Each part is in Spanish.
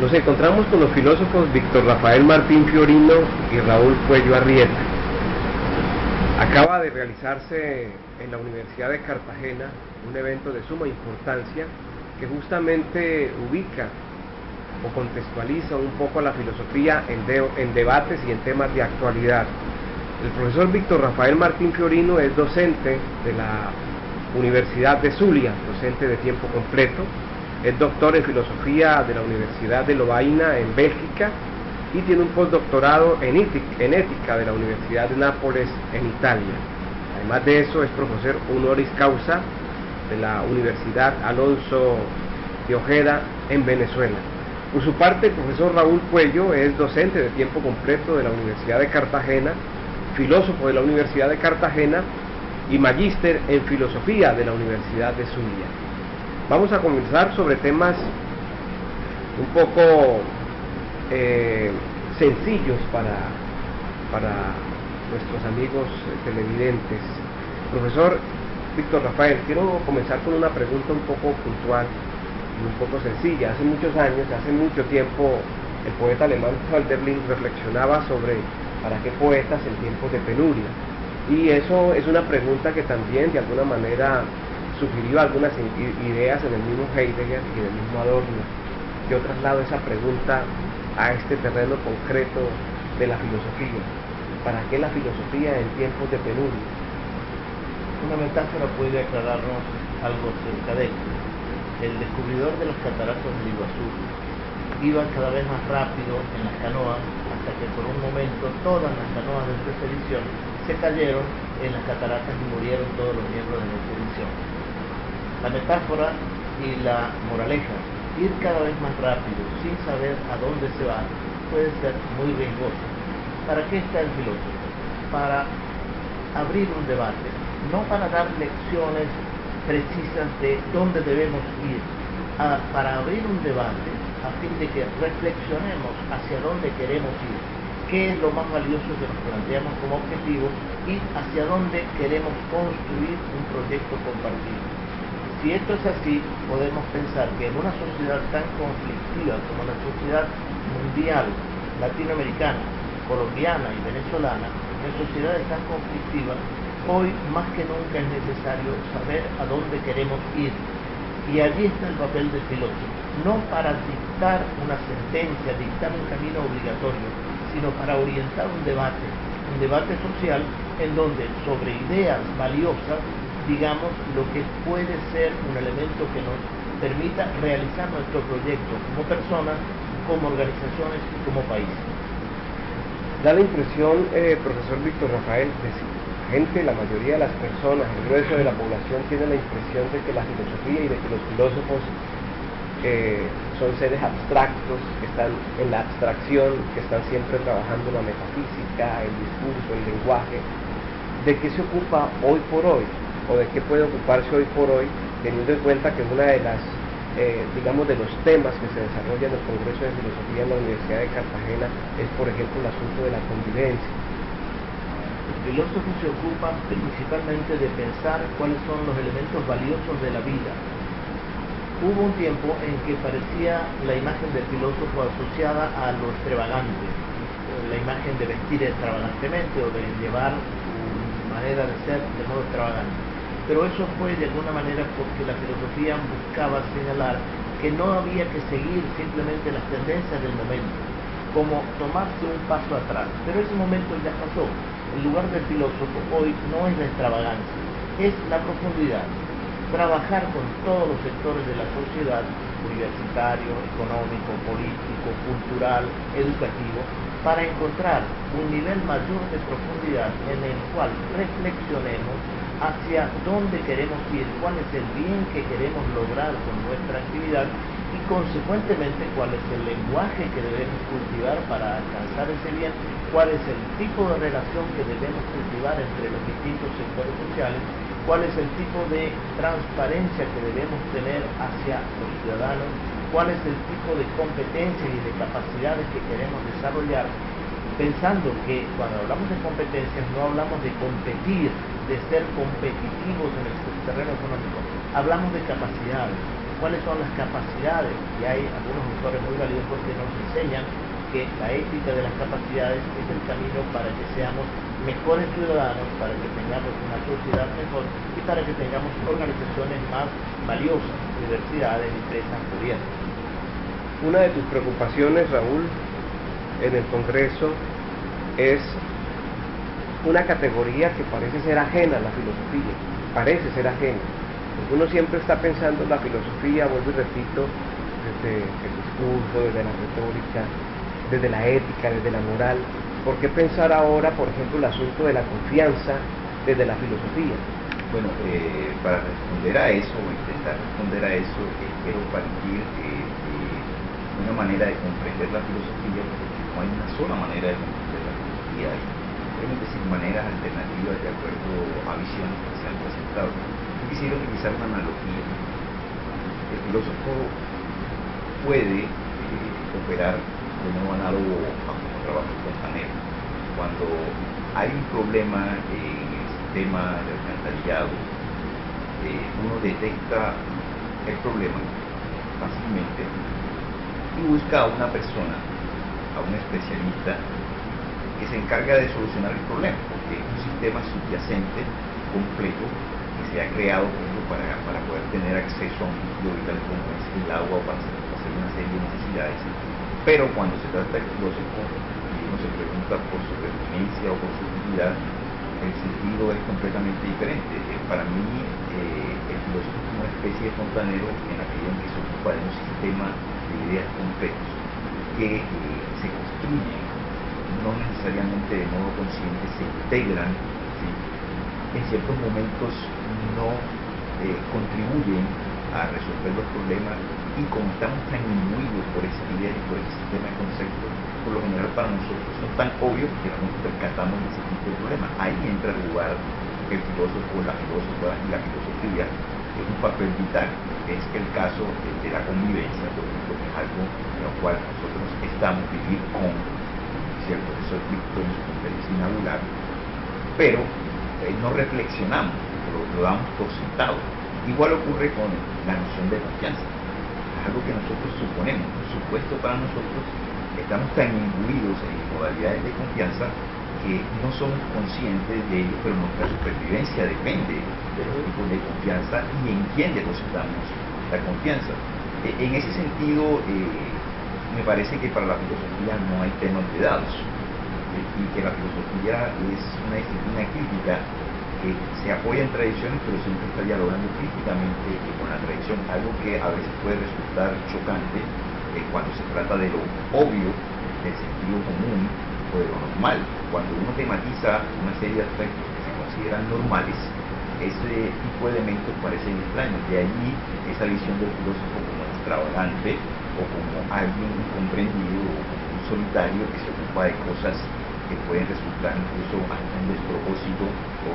Nos encontramos con los filósofos Víctor Rafael Martín Fiorino y Raúl Puello Arrieta. Acaba de realizarse en la Universidad de Cartagena un evento de suma importancia que justamente ubica o contextualiza un poco a la filosofía en debates y en temas de actualidad. El profesor Víctor Rafael Martín Fiorino es docente de la Universidad de Zulia, docente de tiempo completo. Es doctor en filosofía de la Universidad de Lovaina en Bélgica y tiene un postdoctorado en ética de la Universidad de Nápoles en Italia. Además de eso, es profesor honoris causa de la Universidad Alonso de Ojeda en Venezuela. Por su parte, el profesor Raúl Puello es docente de tiempo completo de la Universidad de Cartagena, filósofo de la Universidad de Cartagena y magíster en filosofía de la Universidad de Zulia. Vamos a conversar sobre temas un poco sencillos para nuestros amigos televidentes. Profesor Víctor Rafael, quiero comenzar con una pregunta un poco puntual y un poco sencilla. Hace muchos años, hace mucho tiempo, el poeta alemán Hölderlin reflexionaba sobre ¿para qué poetas en tiempos de penuria? Y eso es una pregunta que también de alguna manera sugirió algunas ideas en el mismo Heidegger y en el mismo Adorno. Yo traslado esa pregunta a este terreno concreto de la filosofía. ¿Para qué la filosofía en tiempos de penuria? Una metáfora puede aclararnos algo acerca de esto. El descubridor de las cataratas del Iguazú iba cada vez más rápido en las canoas hasta que por un momento todas las canoas de su expedición se cayeron en las cataratas y murieron todos los miembros de la expedición. La metáfora y la moraleja, ir cada vez más rápido sin saber a dónde se va, puede ser muy riesgoso. ¿Para qué está el filósofo? Para abrir un debate, no para dar lecciones precisas de dónde debemos ir, para abrir un debate a fin de que reflexionemos hacia dónde queremos ir, qué es lo más valioso que nos planteamos como objetivo y hacia dónde queremos construir un proyecto compartido. Si esto es así, podemos pensar que en una sociedad tan conflictiva como la sociedad mundial, latinoamericana, colombiana y venezolana, en sociedades tan conflictivas, hoy más que nunca es necesario saber a dónde queremos ir. Y allí está el papel del filósofo, no para dictar una sentencia, dictar un camino obligatorio, sino para orientar un debate social en donde sobre ideas valiosas digamos lo que puede ser un elemento que nos permita realizar nuestro proyecto como personas, como organizaciones y como país. Da la impresión, profesor Víctor Rafael, la mayoría de las personas, el grueso de la población tiene la impresión de que la filosofía y de que los filósofos son seres abstractos, que están en la abstracción, que están siempre trabajando la metafísica, el discurso, el lenguaje. ¿De qué se ocupa hoy por hoy? ¿O de qué puede ocuparse hoy por hoy, teniendo en cuenta que una de las, digamos, de los temas que se desarrolla en el Congreso de Filosofía en la Universidad de Cartagena es, por ejemplo, el asunto de la convivencia? El filósofo se ocupa principalmente de pensar cuáles son los elementos valiosos de la vida. Hubo un tiempo en que parecía la imagen del filósofo asociada a lo extravagante, la imagen de vestir extravagantemente o de llevar su manera de ser de modo extravagante. Pero eso fue de alguna manera porque la filosofía buscaba señalar que no había que seguir simplemente las tendencias del momento, como tomarse un paso atrás. Pero ese momento ya pasó. El lugar del filósofo hoy no es la extravagancia, es la profundidad. Trabajar con todos los sectores de la sociedad, universitario, económico, político, cultural, educativo, para encontrar un nivel mayor de profundidad en el cual reflexionemos hacia dónde queremos ir, cuál es el bien que queremos lograr con nuestra actividad y consecuentemente cuál es el lenguaje que debemos cultivar para alcanzar ese bien, cuál es el tipo de relación que debemos cultivar entre los distintos sectores sociales, cuál es el tipo de transparencia que debemos tener hacia los ciudadanos, cuál es el tipo de competencias y de capacidades que queremos desarrollar, pensando que cuando hablamos de competencias no hablamos de competir, de ser competitivos en el terreno económico, hablamos de capacidades. cuáles son las capacidades, y hay algunos autores muy valiosos que nos enseñan que la ética de las capacidades es el camino para que seamos mejores ciudadanos, para que tengamos una sociedad mejor y para que tengamos organizaciones más valiosas, universidades, empresas, gobiernos. Una de tus preocupaciones, Raúl, en el Congreso es una categoría que parece ser ajena a la filosofía, parece ser ajena. Porque uno siempre está pensando en la filosofía, vuelvo y repito, desde el discurso, desde la retórica, desde la ética, desde la moral. ¿Por qué pensar ahora, por ejemplo, el asunto de la confianza desde la filosofía? Bueno, para responder a eso, o intentar responder a eso, quiero partir de una manera de comprender la filosofía, porque no hay una sola manera de comprender la filosofía, hay podemos decir maneras alternativas de acuerdo a visiones que se han presentado. Yo quisiera utilizar una analogía. El filósofo puede operar de modo análogo a como trabaja el fontanero. Cuando hay un problema en el sistema de alcantarillado, uno detecta el problema fácilmente y busca a una persona, a un especialista que se encarga de solucionar el problema, porque es un sistema subyacente completo que se ha creado para poder tener acceso a un líquido vital como es el agua o para hacer una serie de necesidades. Pero cuando se trata del filósofo y uno se pregunta por su pertinencia o por su utilidad, el sentido es completamente diferente. Para mí, el filósofo es una especie de fontanero en la medida en que se ocupa de un sistema de ideas completos que se construyen, no necesariamente de modo consciente, se integran, ¿sí? En ciertos momentos no contribuyen a resolver los problemas, y como estamos tan imbuidos por esa idea y por ese sistema de conceptos, por lo general para nosotros son tan obvios que no nos percatamos de ese tipo de problemas. Ahí entra a jugar el filósofo, la filósofa y la filosofía, que es un papel vital, que es el caso de la convivencia, por ejemplo, que es algo en lo cual nosotros estamos vivir con, ¿cierto? Eso es Víctor en su conferencia inaugural, pero no reflexionamos, lo damos por sentado. Igual ocurre con la noción de confianza, es algo que nosotros suponemos, por supuesto para nosotros estamos tan imbuidos en modalidades de confianza que no somos conscientes de ello, pero nuestra supervivencia depende de los tipos de confianza y en quién depositamos la confianza. En ese sentido, me parece que para la filosofía no hay temas vedados, y que la filosofía es una disciplina crítica que se apoya en tradiciones, pero siempre está dialogando críticamente con la tradición, algo que a veces puede resultar chocante cuando se trata de lo obvio, del sentido común o de lo normal. Cuando uno tematiza una serie de aspectos que se consideran normales, ese tipo de elementos parecen extraños. De allí esa visión del filósofo como extravagante o como alguien incomprendido o como un solitario que se ocupa de cosas que pueden resultar incluso hasta un despropósito o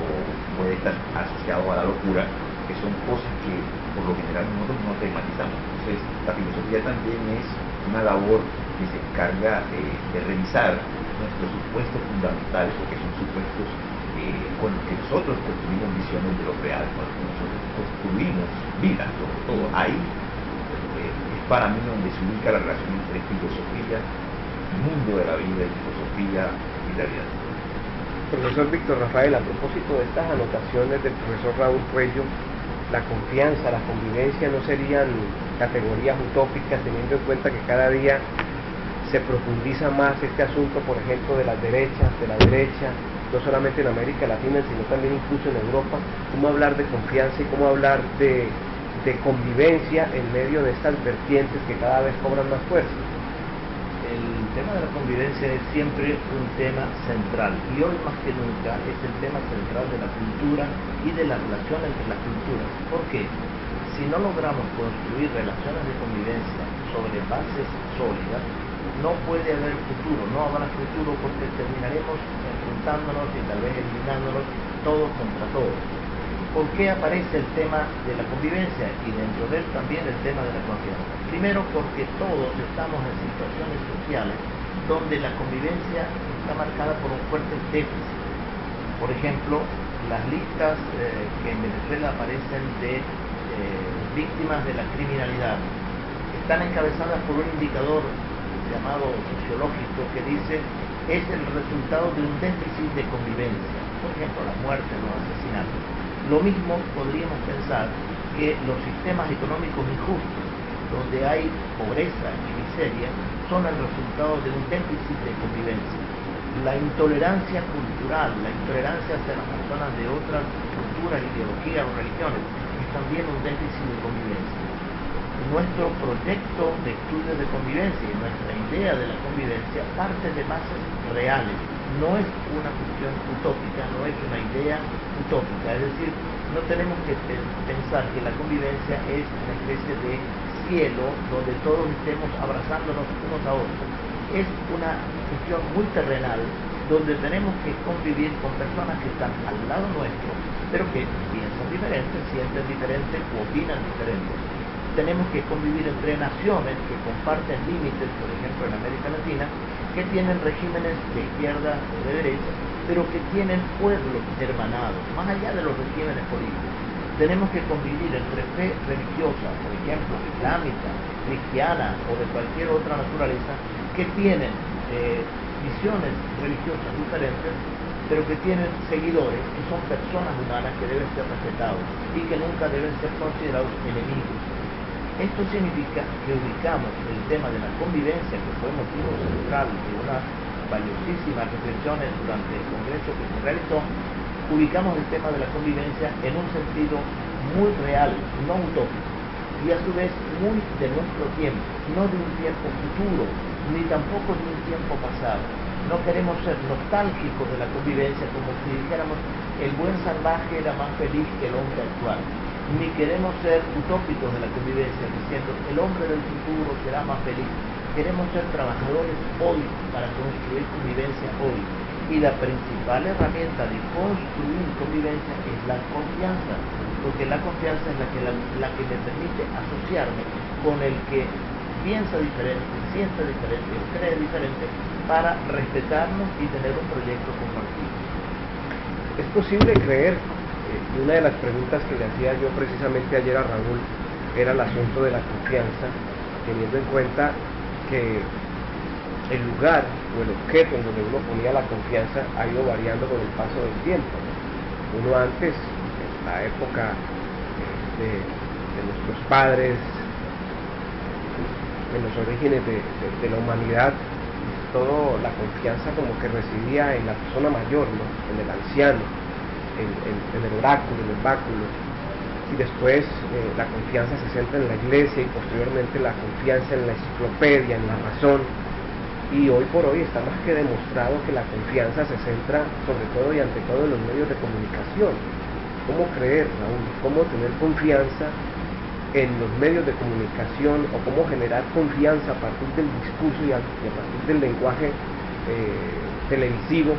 puede estar asociado a la locura, que son cosas que por lo general nosotros no tematizamos. Entonces la filosofía también es una labor que se encarga de revisar nuestros supuestos fundamentales, porque son supuestos con los que nosotros construimos visiones de lo real, con los que nosotros construimos vida, sobre todo. Ahí es para mí donde se ubica la relación entre filosofía, mundo de la vida y filosofía y realidad. Profesor Víctor Rafael, a propósito de estas anotaciones del profesor Raúl Cuello, la confianza, la convivencia no serían categorías utópicas, teniendo en cuenta que cada día se profundiza más este asunto, por ejemplo, de las derechas, de la derecha, no solamente en América Latina, sino también incluso en Europa. ¿Cómo hablar de confianza y cómo hablar de convivencia en medio de estas vertientes que cada vez cobran más fuerza? El tema de la convivencia es siempre un tema central, y hoy más que nunca es el tema central de la cultura y de la relación entre las culturas. ¿Por qué? Si no logramos construir relaciones de convivencia sobre bases sólidas, no puede haber futuro, no habrá futuro, porque terminaremos enfrentándonos y tal vez eliminándonos todos contra todos. ¿Por qué aparece el tema de la convivencia y dentro de él también el tema de la confianza? Primero, porque todos estamos en situaciones sociales donde la convivencia está marcada por un fuerte déficit. Por ejemplo, las listas que en Venezuela aparecen de víctimas de la criminalidad están encabezadas por un indicador llamado sociológico que dice es el resultado de un déficit de convivencia, por ejemplo la muerte, los asesinatos. Lo mismo podríamos pensar que los sistemas económicos injustos, donde hay pobreza y miseria, son el resultado de un déficit de convivencia. La intolerancia cultural, la intolerancia hacia las personas de otras culturas, ideologías o religiones, es también un déficit de convivencia. Nuestro proyecto de estudio de convivencia y nuestra idea de la convivencia parte de bases reales, no es una cuestión utópica, no es una idea utópica, es decir, no tenemos que pensar que la convivencia es una especie de cielo donde todos estemos abrazándonos unos a otros. Es una cuestión muy terrenal donde tenemos que convivir con personas que están al lado nuestro, pero que piensan diferente, sienten diferente o opinan diferente. Tenemos que convivir entre naciones que comparten límites, por ejemplo en América Latina, que tienen regímenes de izquierda o de derecha, pero que tienen pueblos hermanados, más allá de los regímenes políticos. Tenemos que convivir entre fe religiosa, por ejemplo, islámica, cristiana o de cualquier otra naturaleza, que tienen visiones religiosas diferentes, pero que tienen seguidores, que son personas humanas que deben ser respetados y que nunca deben ser considerados enemigos. Esto significa que ubicamos el tema de la convivencia, que fue motivo central de unas valiosísimas reflexiones durante el congreso que se realizó, ubicamos el tema de la convivencia en un sentido muy real, no utópico, y a su vez muy de nuestro tiempo, no de un tiempo futuro, ni tampoco de un tiempo pasado. No queremos ser nostálgicos de la convivencia como si dijéramos el buen salvaje era más feliz que el hombre actual. Ni queremos ser utópicos de la convivencia diciendo el hombre del futuro será más feliz. Queremos ser trabajadores hoy para construir convivencia hoy. Y la principal herramienta de construir convivencia es la confianza, porque la confianza es la que me permite asociarme con el que piensa diferente, siente diferente, cree diferente, para respetarnos y tener un proyecto compartido. Es posible creer, y una de las preguntas que le hacía yo precisamente ayer a Raúl era el asunto de la confianza, teniendo en cuenta que el lugar o el objeto en donde uno ponía la confianza ha ido variando con el paso del tiempo. Uno antes, en la época de nuestros padres, en los orígenes de la humanidad, toda la confianza como que residía en la persona mayor, ¿no? En el anciano, en el oráculo, en el báculo, y después la confianza se centra en la iglesia y posteriormente la confianza en la enciclopedia, en la razón, y hoy por hoy está más que demostrado que la confianza se centra sobre todo y ante todo en los medios de comunicación. ¿Cómo creer, Raúl? ¿Cómo tener confianza en los medios de comunicación o cómo generar confianza a partir del discurso y a partir del lenguaje televisivo,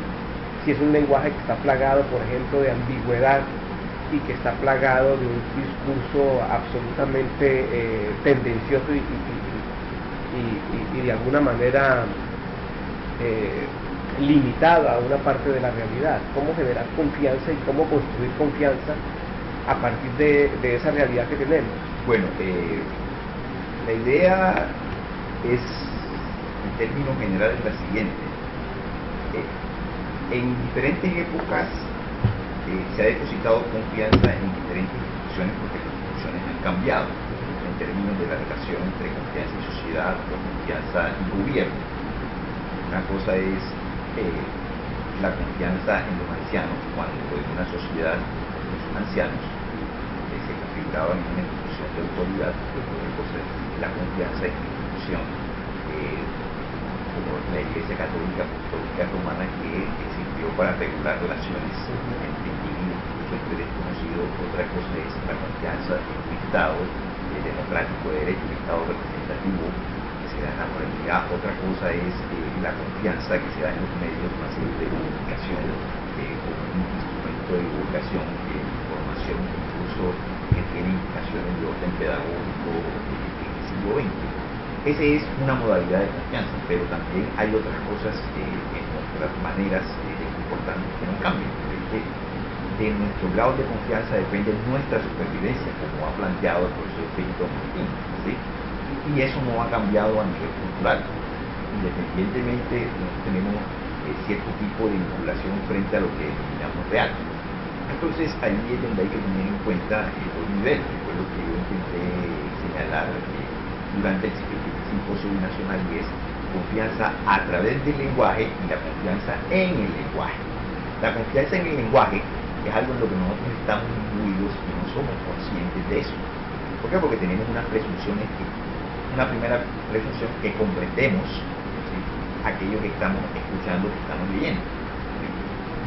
si es un lenguaje que está plagado, por ejemplo, de ambigüedad y que está plagado de un discurso absolutamente tendencioso y de alguna manera limitado a una parte de la realidad? ¿Cómo generar confianza y cómo construir confianza a partir de esa realidad que tenemos? Bueno, la idea es, en términos generales, la siguiente. En diferentes épocas se ha depositado confianza en diferentes instituciones porque las instituciones han cambiado en términos de la relación entre confianza y sociedad o confianza y gobierno. Una cosa es la confianza en los ancianos, cuando en una sociedad los ancianos se configuraban en una institución de autoridad. Otra cosa es la confianza en la institución como la Iglesia Católica Apostólica Romana, que sirvió para regular relaciones entre individuos, incluso entre desconocidos. Otra cosa es la confianza en un Estado democrático de derecho, un Estado representativo que se da en la moralidad. Otra cosa es la confianza que se da en los medios masivos de comunicación como un instrumento de divulgación de información, incluso que tiene implicaciones de orden pedagógico en el siglo XX. Esa es una modalidad de confianza, pero también hay otras cosas en nuestras maneras importantes que no cambian. de nuestro grado de confianza depende nuestra supervivencia, como ha planteado el profesor Víctor Martín, ¿sí? Y eso no ha cambiado a nivel cultural. Independientemente, nosotros tenemos cierto tipo de vinculación frente a lo que denominamos real. Entonces, ahí es donde hay que tener en cuenta los niveles, que fue lo que yo intenté señalar durante el simposio nacional, y es confianza a través del lenguaje y la confianza en el lenguaje. La confianza en el lenguaje es algo en lo que nosotros estamos imbuidos y no somos conscientes de eso. ¿Por qué? Porque tenemos unas presunciones, una primera presunción que comprendemos, ¿sí?, aquello que estamos escuchando, que estamos leyendo. ¿Sí?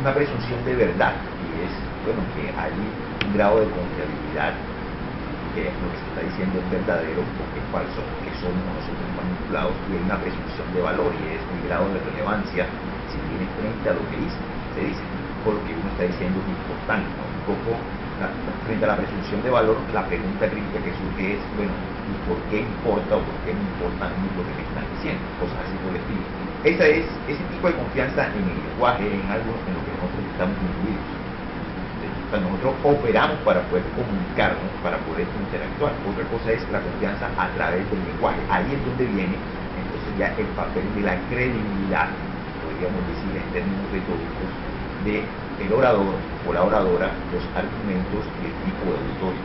Una presunción de verdad, y es, bueno, que hay un grado de confiabilidad, que lo que se está diciendo es verdadero porque es falso, que somos nosotros manipulados, y hay una presunción de valor, y es el grado de relevancia si tiene frente a lo que se dice, por lo que uno está diciendo es importante, ¿no? Un poco frente a la presunción de valor, la pregunta crítica que surge es, bueno, ¿y por qué importa o por qué no importa a mí lo que me están diciendo? Cosas así por el estilo. Ese tipo de confianza en el lenguaje, en algo en lo que nosotros estamos incluidos. Nosotros operamos para poder comunicarnos, para poder interactuar. Otra cosa es la confianza a través del lenguaje. Ahí es donde viene entonces ya el papel de la credibilidad, podríamos decir en términos retóricos, de el orador o la oradora, los argumentos y el tipo de auditorio.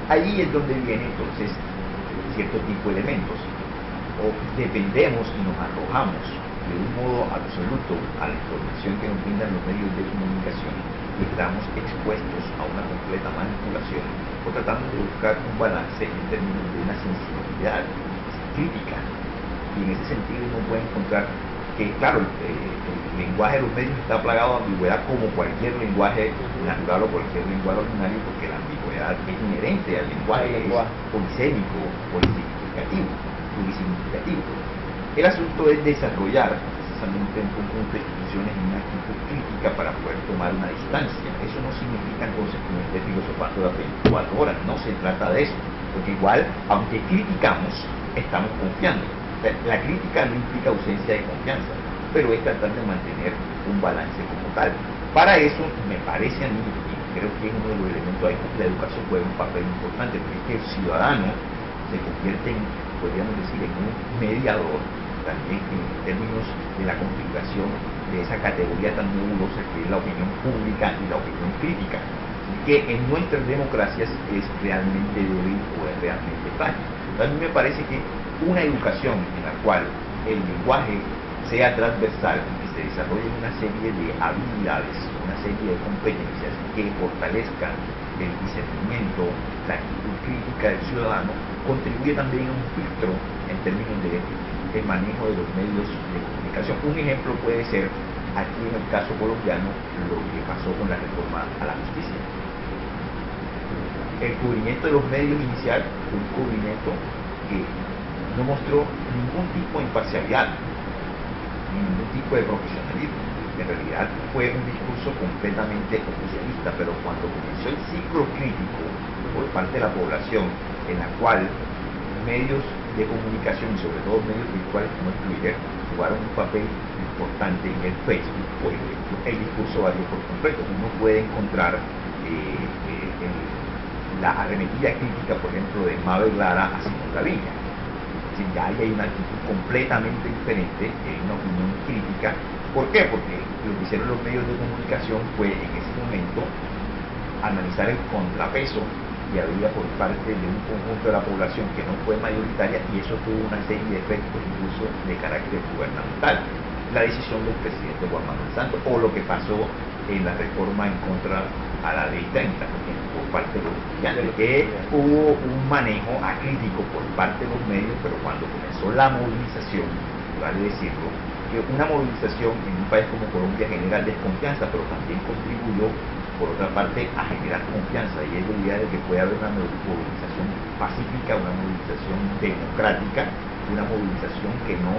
Ahí es donde viene entonces cierto tipo de elementos. O dependemos y nos arrojamos de un modo absoluto a la información que nos brindan los medios de comunicación, y estamos expuestos a una completa manipulación, o tratando de buscar un balance en términos de una sensibilidad crítica. Y en ese sentido uno puede encontrar que, claro, el lenguaje de los medios está plagado de ambigüedad, como cualquier lenguaje natural o cualquier lenguaje ordinario, porque la ambigüedad es inherente al lenguaje, es polisémico, plurisignificativo. El asunto es desarrollar precisamente un conjunto de instituciones en una actitud crítica para poder tomar una distancia. Eso no significa entonces que uno esté filosofando las 24 horas, no se trata de eso, porque igual, aunque criticamos, estamos confiando. La crítica no implica ausencia de confianza, pero es tratar de mantener un balance como tal. Para eso, me parece a mí, y creo que es uno de los elementos ahí, la educación juega un papel importante, porque es que el ciudadano se convierte en, podríamos decir, en un mediador, también en términos de la configuración de esa categoría tan nebulosa que es la opinión pública y la opinión crítica, que en nuestras democracias es realmente débil o es realmente frágil. A mí me parece que una educación en la cual el lenguaje sea transversal y que se desarrolle una serie de habilidades, una serie de competencias que fortalezcan el discernimiento, la actitud crítica del ciudadano, contribuye también a un filtro en términos de el manejo de los medios de comunicación. Un ejemplo puede ser, aquí en el caso colombiano, lo que pasó con la reforma a la justicia. El cubrimiento de los medios inicial fue un cubrimiento que no mostró ningún tipo de imparcialidad, ningún tipo de profesionalismo. En realidad fue un discurso completamente oficialista, pero cuando comenzó el ciclo crítico por parte de la población, en la cual medios de comunicación, y sobre todo medios virtuales como el Twitter, jugaron un papel importante en el Facebook, pues el discurso varió por completo. Uno puede encontrar la arremetida crítica, por ejemplo, de Mabel Lara a Simón Gaviria. Ya ahí hay una actitud completamente diferente, una opinión crítica. ¿Por qué? Porque lo que hicieron los medios de comunicación fue en ese momento analizar el contrapeso que había por parte de un conjunto de la población que no fue mayoritaria, y eso tuvo una serie de efectos incluso de carácter gubernamental. La decisión del presidente Juan Manuel Santos, o lo que pasó en la reforma en contra a la ley 30, por parte de los estudiantes, que hubo un manejo acrítico por parte de los medios, pero cuando comenzó la movilización, vale decirlo, que una movilización en un país como Colombia genera desconfianza, pero también contribuyó, por otra parte, a generar confianza, y es la idea de que puede haber una movilización pacífica, una movilización democrática, una movilización que no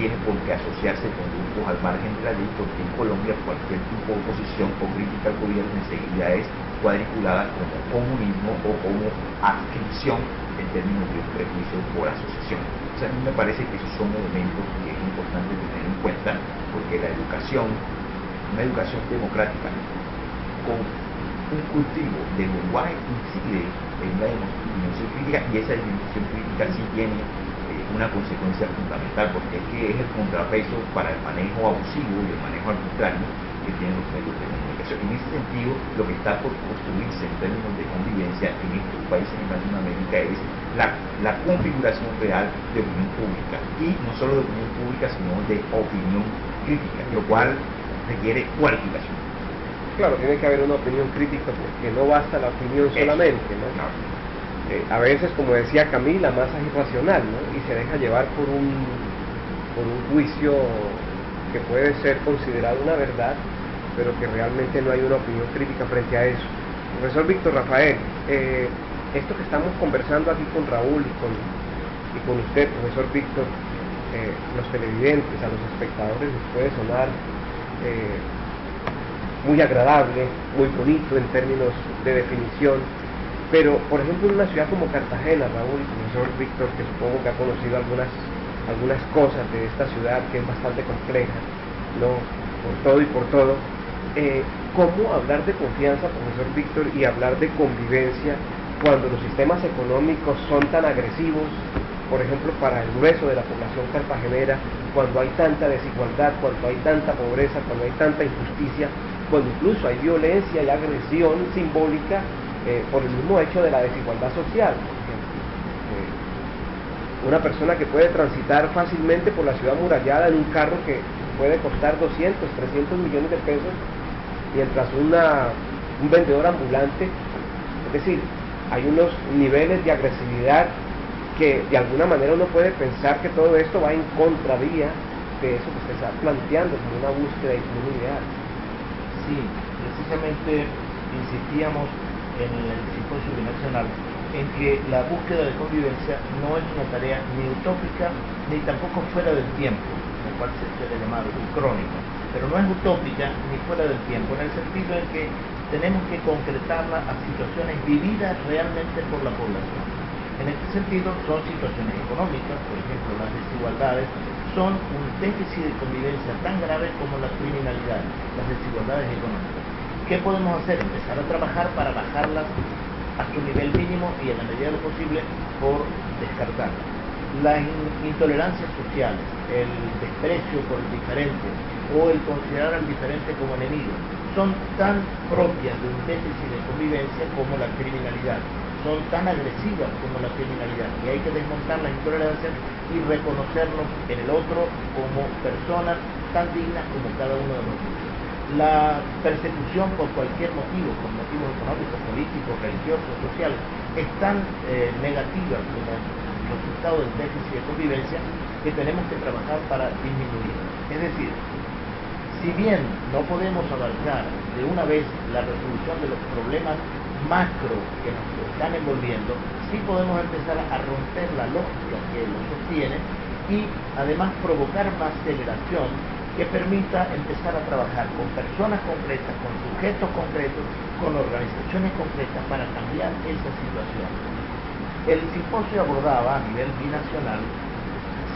tiene por qué asociarse con grupos al margen de la ley, porque en Colombia cualquier tipo de oposición o crítica al gobierno enseguida es cuadriculada como comunismo o como adscripción en términos de un prejuicio por asociación. O sea, a mí me parece que esos son elementos que es importante tener en cuenta, porque la educación, una educación democrática con un cultivo del lenguaje incide en la dimensión crítica, y esa dimensión crítica sí tiene una consecuencia fundamental, porque es que es el contrapeso para el manejo abusivo y el manejo arbitrario que tienen los medios de comunicación. En ese sentido, lo que está por construirse en términos de convivencia en estos países en Latinoamérica es la configuración real de opinión pública, y no solo de opinión pública, sino de opinión crítica, lo cual requiere cualificación. Claro, tiene que haber una opinión crítica, porque no basta la opinión solamente, ¿no? Claro. A veces, como decía Camila, más es irracional, ¿no? Y se deja llevar por un juicio que puede ser considerado una verdad, pero que realmente no hay una opinión crítica frente a eso. Profesor Víctor Rafael, esto que estamos conversando aquí con Raúl y con usted, profesor Víctor, los televidentes, a los espectadores les puede sonar muy agradable, muy bonito en términos de definición, pero por ejemplo en una ciudad como Cartagena, Raúl, profesor Víctor, que supongo que ha conocido algunas cosas de esta ciudad, que es bastante compleja, ¿no? Por todo y por todo, ¿cómo hablar de confianza, profesor Víctor, y hablar de convivencia cuando los sistemas económicos son tan agresivos, por ejemplo, para el grueso de la población cartagenera, cuando hay tanta desigualdad, cuando hay tanta pobreza, cuando hay tanta injusticia, cuando incluso hay violencia y agresión simbólica por el mismo hecho de la desigualdad social? Una persona que puede transitar fácilmente por la ciudad amurallada en un carro que puede costar 200, 300 millones de pesos, mientras un vendedor ambulante, es decir, hay unos niveles de agresividad que de alguna manera uno puede pensar que todo esto va en contravía de eso que se está planteando como una búsqueda y como un ideal. Sí, precisamente insistíamos en el simposio binacional en que la búsqueda de convivencia no es una tarea ni utópica ni tampoco fuera del tiempo, lo cual se puede llamar crónica, pero no es utópica ni fuera del tiempo, en el sentido en que tenemos que concretarla a situaciones vividas realmente por la población. En este sentido son situaciones económicas, por ejemplo las desigualdades son un déficit de convivencia tan grave como la criminalidad, las desigualdades económicas. ¿Qué podemos hacer? Empezar a trabajar para bajarlas a su nivel mínimo y en la medida de lo posible por descartarlas. Las intolerancias sociales, el desprecio por el diferente o el considerar al diferente como enemigo son tan propias de un déficit de convivencia como la criminalidad, son tan agresivas como la criminalidad, y hay que desmontar las intolerancias y reconocernos en el otro como personas tan dignas como cada uno de nosotros. La persecución por cualquier motivo, por motivos económicos, políticos, religiosos, sociales, es tan negativa como resultado del déficit de convivencia que tenemos que trabajar para disminuir. Es decir, si bien no podemos abarcar de una vez la resolución de los problemas macro que nos están envolviendo, sí podemos empezar a romper la lógica que los sostiene y además provocar más aceleración que permita empezar a trabajar con personas concretas, con sujetos concretos, con organizaciones concretas para cambiar esa situación. El simposio abordaba a nivel binacional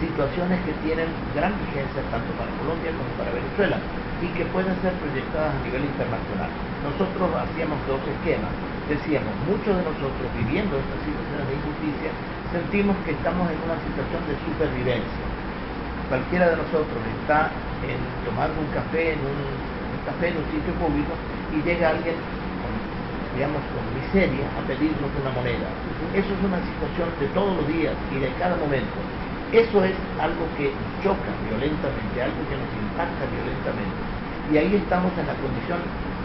situaciones que tienen gran vigencia tanto para Colombia como para Venezuela y que pueden ser proyectadas a nivel internacional. Nosotros hacíamos dos esquemas. Decíamos, muchos de nosotros viviendo estas situaciones de injusticia sentimos que estamos en una situación de supervivencia. Cualquiera de nosotros está tomando un café en un sitio público y llega alguien con miseria a pedirnos una moneda. Eso es una situación de todos los días y de cada momento. Eso es algo que choca violentamente, algo que nos impacta violentamente. Y ahí estamos en la condición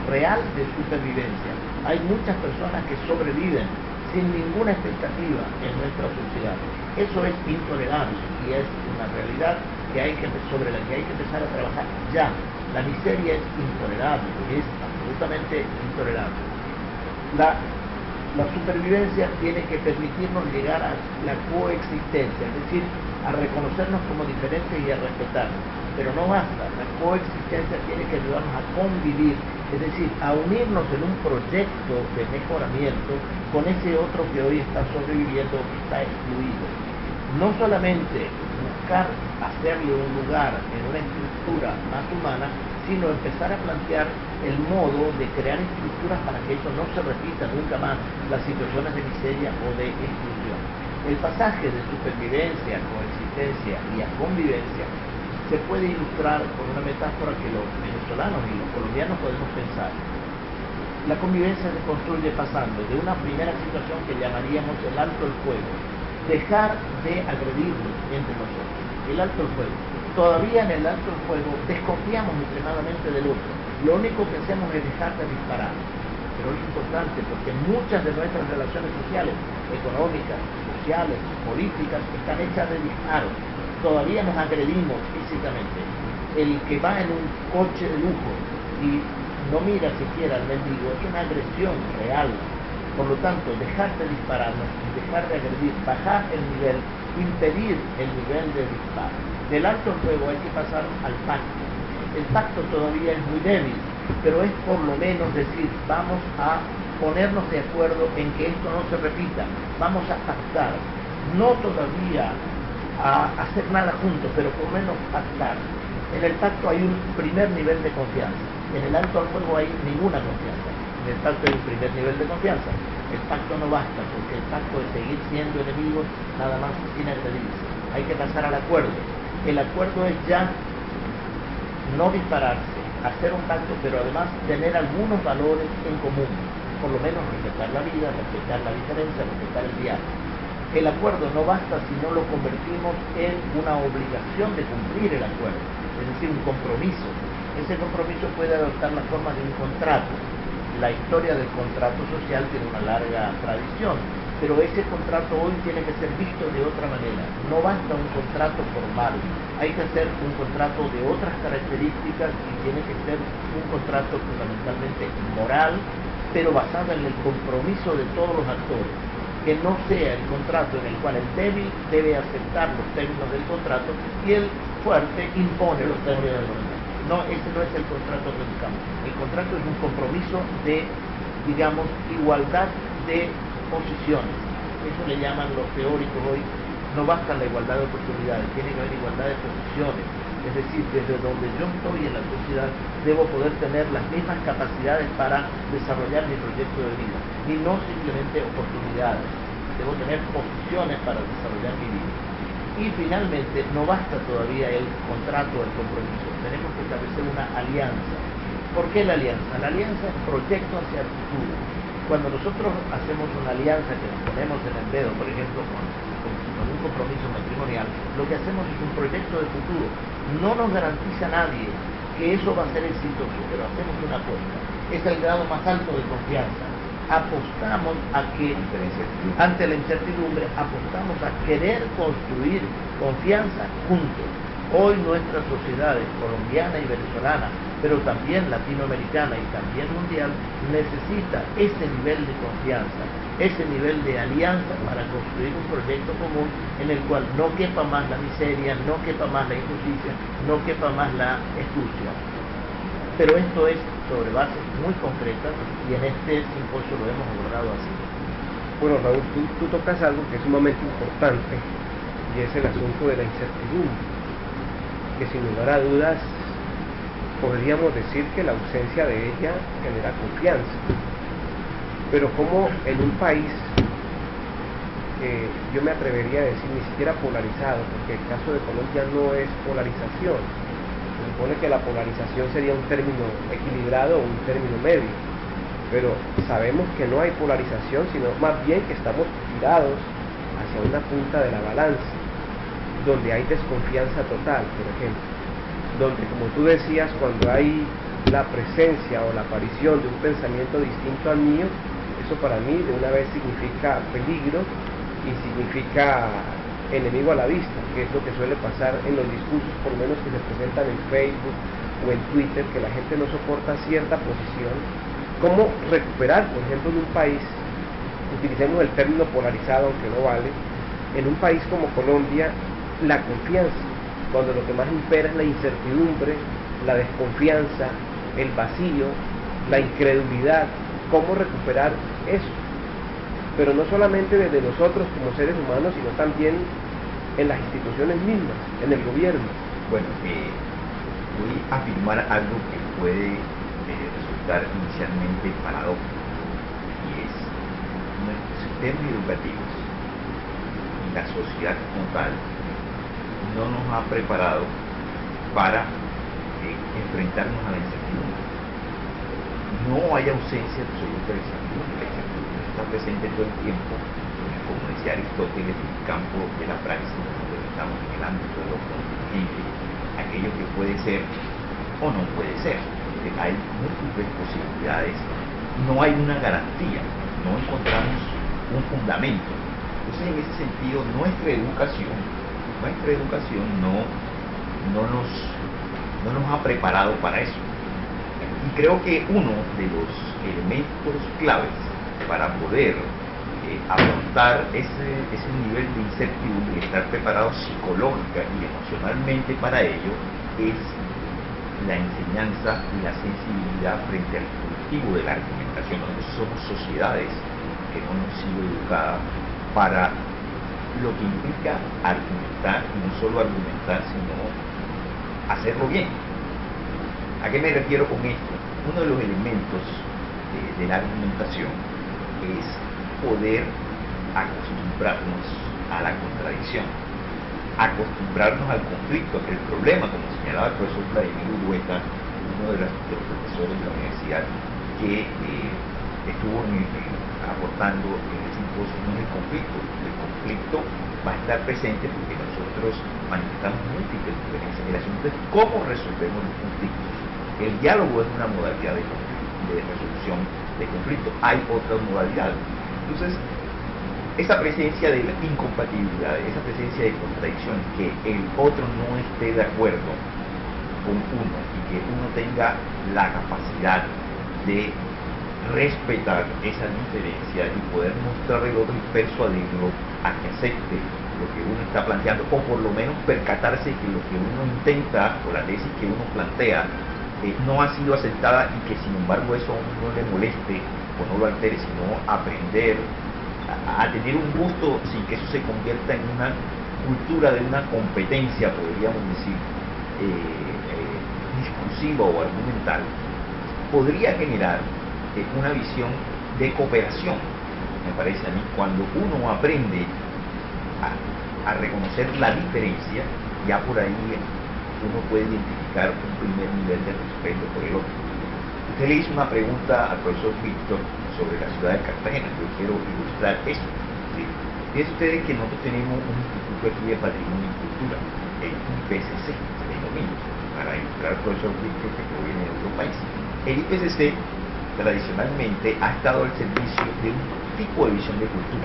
real de supervivencia. Hay muchas personas que sobreviven sin ninguna expectativa en nuestra sociedad. Eso es intolerable y es una realidad sobre la que hay que empezar a trabajar ya. La miseria es intolerable, es absolutamente intolerable. La supervivencia tiene que permitirnos llegar a la coexistencia, es decir, a reconocernos como diferentes y a respetarnos. Pero no basta, la coexistencia tiene que ayudarnos a convivir, es decir, a unirnos en un proyecto de mejoramiento con ese otro que hoy está sobreviviendo, que está excluido. No solamente buscar hacerle un lugar en una estructura más humana, sino empezar a plantear el modo de crear estructuras para que eso no se repita nunca más, las situaciones de miseria o de exclusión. El pasaje de supervivencia a coexistencia y a convivencia se puede ilustrar con una metáfora que los venezolanos y los colombianos podemos pensar. La convivencia se construye pasando de una primera situación que llamaríamos el alto el fuego, dejar de agredirnos entre nosotros, el alto el fuego. Todavía en el alto el fuego desconfiamos extremadamente del otro, lo único que hacemos es dejar de disparar, pero es importante porque muchas de nuestras relaciones sociales, económicas, sociales, políticas, están hechas de disparos, todavía nos agredimos físicamente. El que va en un coche de lujo y no mira siquiera al mendigo es una agresión real. Por lo tanto, dejar de dispararnos, dejar de agredir, bajar el nivel, impedir el nivel de disparo. Del alto al fuego hay que pasar al pacto. El pacto todavía es muy débil, pero es por lo menos decir, vamos a ponernos de acuerdo en que esto no se repita, vamos a pactar, no todavía a hacer nada juntos, pero por lo menos pactar. En el pacto hay un primer nivel de confianza, en el alto al fuego hay ninguna confianza, en el pacto hay un primer nivel de confianza. El pacto no basta, porque el pacto es seguir siendo enemigos nada más sin agredirse. Hay que pasar al acuerdo. El acuerdo es ya no dispararse, hacer un pacto, pero además tener algunos valores en común, por lo menos respetar la vida, respetar la diferencia, respetar el diálogo. El acuerdo no basta si no lo convertimos en una obligación de cumplir el acuerdo, es decir, un compromiso. Ese compromiso puede adoptar la forma de un contrato. La historia del contrato social tiene una larga tradición, pero ese contrato hoy tiene que ser visto de otra manera. No basta un contrato formal, hay que hacer un contrato de otras características y tiene que ser un contrato fundamentalmente moral, pero basado en el compromiso de todos los actores. Que no sea el contrato en el cual el débil debe aceptar los términos del contrato y el fuerte impone los términos del contrato. No, ese no es el contrato que buscamos. El contrato es un compromiso de, digamos, igualdad de posiciones. Eso le llaman los teóricos hoy. No basta la igualdad de oportunidades, tiene que haber igualdad de posiciones. Es decir, desde donde yo estoy en la sociedad debo poder tener las mismas capacidades para desarrollar mi proyecto de vida y no simplemente oportunidades. Debo tener posiciones para desarrollar mi vida. Y finalmente, no basta todavía el contrato, el compromiso. Tenemos que establecer una alianza. ¿Por qué la alianza? La alianza es proyecto hacia el futuro. Cuando nosotros hacemos una alianza que nos ponemos en el dedo, por ejemplo, con un compromiso matrimonial, lo que hacemos es un proyecto de futuro. No nos garantiza nadie que eso va a ser exitoso, pero hacemos una apuesta. Es el grado más alto de confianza. Apostamos a que, ante la incertidumbre, apostamos a querer construir confianza juntos. Hoy nuestras sociedades, colombiana y venezolana, pero también latinoamericana y también mundial, necesita ese nivel de confianza, ese nivel de alianza para construir un proyecto común en el cual no quepa más la miseria, no quepa más la injusticia, no quepa más la exclusión. Pero esto es sobre bases muy concretas y en este simposio lo hemos abordado así. Bueno, Raúl, tú tocas algo que es sumamente importante y es el asunto de la incertidumbre, que sin lugar a dudas podríamos decir que la ausencia de ella genera confianza. Pero como en un país, yo me atrevería a decir ni siquiera polarizado, porque el caso de Colombia no es polarización. Se supone que la polarización sería un término equilibrado o un término medio, pero sabemos que no hay polarización, sino más bien que estamos tirados hacia una punta de la balanza, donde hay desconfianza total, por ejemplo, donde, como tú decías, cuando hay la presencia o la aparición de un pensamiento distinto al mío, eso para mí de una vez significa peligro y significa enemigo a la vista, que es lo que suele pasar en los discursos, por lo menos que se presentan en Facebook o en Twitter, que la gente no soporta cierta posición. ¿Cómo recuperar, por ejemplo, en un país, utilicemos el término polarizado, aunque no vale, en un país como Colombia, la confianza, cuando lo que más impera es la incertidumbre, la desconfianza, el vacío, la incredulidad? ¿Cómo recuperar eso? Pero no solamente desde nosotros como seres humanos, sino también en las instituciones mismas, en el gobierno. Bueno, voy a afirmar algo que puede resultar inicialmente paradójico, y es nuestros sistemas educativos y la sociedad como tal no nos ha preparado para enfrentarnos a la incertidumbre. No hay ausencia absoluta de incertidumbre. La incertidumbre está presente todo el tiempo, como decía Aristóteles, en el campo de la praxis, donde estamos en el ámbito de lo contingente, aquello que puede ser o no puede ser. Hay múltiples posibilidades, no hay una garantía, no encontramos un fundamento. Entonces, en ese sentido, nuestra educación no nos ha preparado para eso. Y creo que uno de los elementos claves para poder afrontar ese nivel de incertidumbre y estar preparados psicológica y emocionalmente para ello es la enseñanza y la sensibilidad frente al cultivo de la argumentación. Nosotros somos sociedades que no hemos sido educadas para lo que implica argumentar, y no solo argumentar, sino hacerlo bien. ¿A qué me refiero con esto? Uno de los elementos de la argumentación es poder acostumbrarnos a la contradicción, acostumbrarnos al conflicto, al problema, como señalaba el profesor Vladimir Urueta, uno de los profesores de la universidad que estuvo aportando en el simposio. No es el conflicto va a estar presente porque nosotros manifestamos múltiples diferencias. El asunto es cómo resolvemos los conflictos. El diálogo es una modalidad de resolución de conflicto. Hay otras modalidades. Entonces, esa presencia de incompatibilidad, esa presencia de contradicción, que el otro no esté de acuerdo con uno y que uno tenga la capacidad de respetar esa diferencia y poder mostrarle al otro y persuadirlo a que acepte lo que uno está planteando, o por lo menos percatarse que lo que uno intenta o la tesis que uno plantea no ha sido aceptada, y que sin embargo eso no le moleste o no lo altere, sino aprender a tener un gusto sin que eso se convierta en una cultura de una competencia, podríamos decir, discursiva o argumental, podría generar una visión de cooperación, me parece a mí. Cuando uno aprende a reconocer la diferencia, ya por ahí uno puede identificar un primer nivel de respeto por el otro. Usted le hizo una pregunta al profesor Víctor sobre la ciudad de Cartagena. Yo quiero ilustrar eso. ¿Sí? Fíjense ustedes que nosotros tenemos un instituto aquí de patrimonio y cultura, el IPCC, se denomina, para ilustrar al profesor Víctor, que proviene de otro país. El IPCC tradicionalmente ha estado al servicio de un tipo de visión de cultura,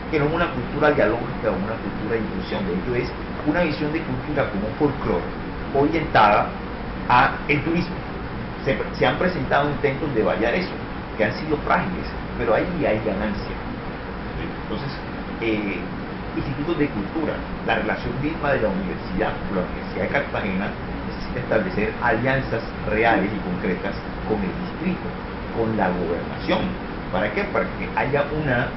que no es una cultura dialógica o una cultura de inclusión. De hecho, es una visión de cultura como un folclore orientada a el turismo. Se han presentado intentos de variar eso, que han sido frágiles, pero ahí hay ganancia. Entonces, institutos de cultura, la relación misma de la universidad, la Universidad de Cartagena, necesita establecer alianzas reales y concretas con el distrito, con la gobernación. ¿Para qué? Para que haya una